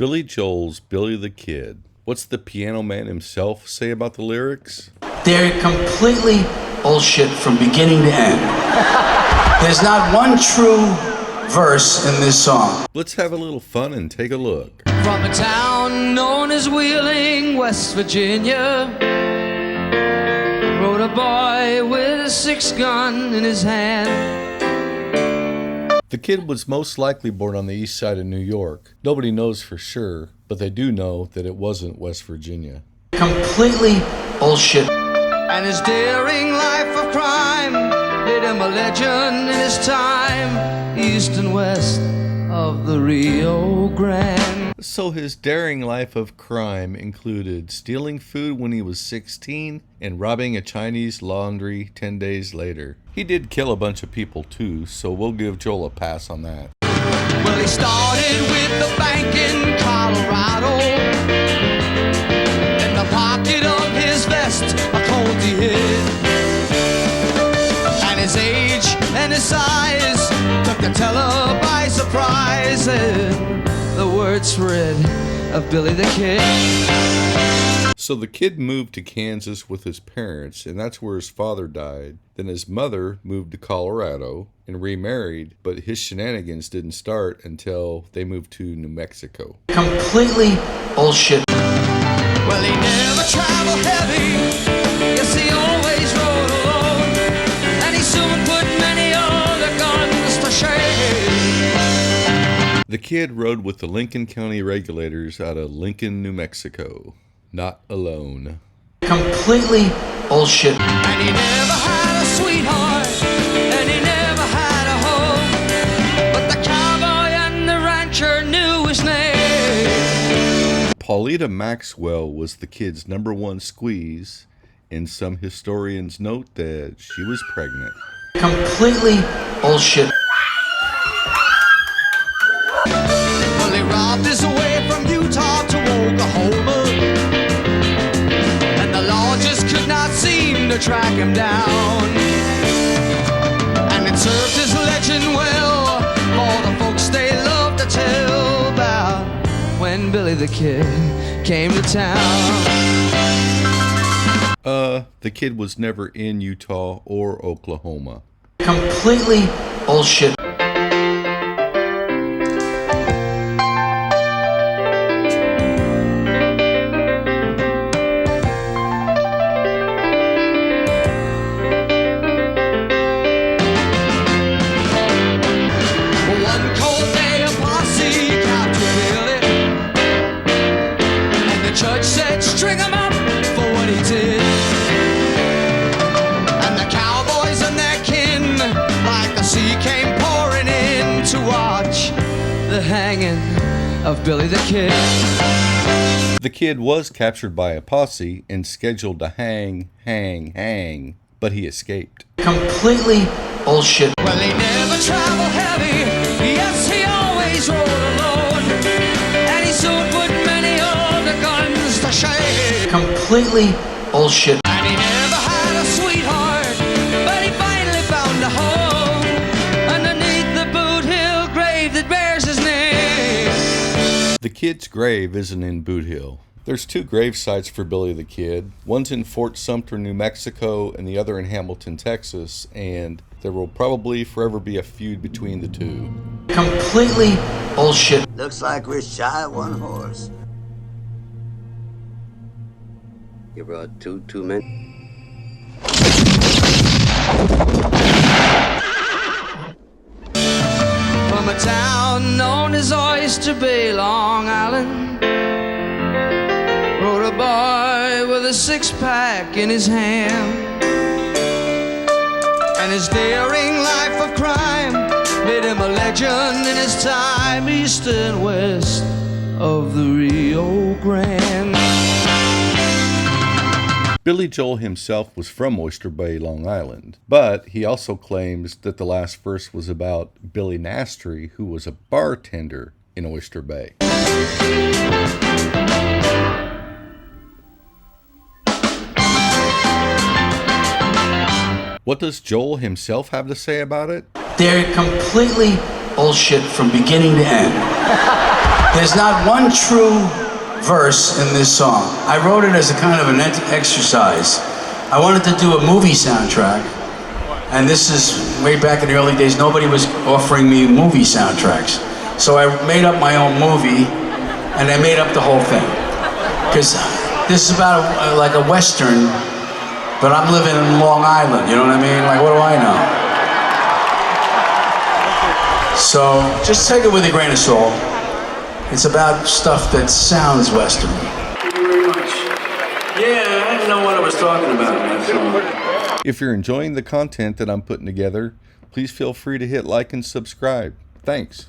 Billy Joel's Billy the Kid. What's the piano man himself say about the lyrics? They're completely bullshit from beginning to end. There's not one true verse in this song. Let's have a little fun and take a look. From a town known as Wheeling, West Virginia, rode a boy with a 6-gun in his hand. The kid was most likely born on the east side of New York. Nobody knows for sure, but they do know that it wasn't West Virginia. Completely bullshit. And his daring life of crime made him a legend in his time, east and west of the Rio Grande. So his daring life of crime included stealing food when he was 16 and robbing a Chinese laundry 10 days later. He did kill a bunch of people too, so we'll give Joel a pass on that. Well, he started with the bank in Colorado. In the pocket of his vest, a Colt he hid. And his age and his size took the teller by surprise. And the word spread of Billy the Kid. So the kid moved to Kansas with his parents, and that's where his father died. Then his mother moved to Colorado and remarried, but his shenanigans didn't start until they moved to New Mexico. Completely bullshit. Well, he never traveled heavy. Yes, he always rode alone. And he soon put many other guns to shame. The kid rode with the Lincoln County regulators out of Lincoln, New Mexico. Not alone. Completely bullshit. And he never had a sweetheart, and he never had a home. But the cowboy and the rancher knew his name. Paulita Maxwell was the kid's #1 squeeze, and some historians note that she was pregnant. Completely bullshit. Well, he robbed his way from Utah to Oklahoma. Could not seem to track him down. And it served his legend well, for the folks they love to tell about when Billy the Kid came to town. The kid was never in Utah or Oklahoma. Completely bullshit. The hanging of Billy the Kid. The kid was captured by a posse and scheduled to hang, but he escaped. Completely bullshit. Well, he never traveled heavy. Yes, he always rode alone. And he soon put many other guns to shame. Completely bullshit. And he never had a sweetheart, but he finally found a home underneath the Boot Hill grave that bears his name. The kid's grave isn't in Boot Hill. There's 2 grave sites for Billy the Kid. One's in Fort Sumter, New Mexico, and the other in Hamilton, Texas, and there will probably forever be a feud between the 2. Completely bullshit. Looks like we're shy of 1 horse. You brought too many. From a town known as Oyster Bay, Long Island, rode a boy with a 6-pack in his hand. And his daring life of crime made him a legend in his time, east and west of the Rio Grande. Billy Joel himself was from Oyster Bay, Long Island, but he also claims that the last verse was about Billy Nastry, who was a bartender in Oyster Bay. What does Joel himself have to say about it? They're completely bullshit from beginning to end. There's not one true verse in this song. I wrote it as a kind of an exercise. I wanted to do a movie soundtrack, and this is way back in the early days. Nobody was offering me movie soundtracks. So I made up my own movie, and I made up the whole thing. Because this is about like a Western, but I'm living in Long Island, you know what I mean? Like, what do I know? So just take it with a grain of salt. It's about stuff that sounds Western. Thank you very much. Yeah, I didn't know what I was talking about in that song. If you're enjoying the content that I'm putting together, please feel free to hit like and subscribe. Thanks.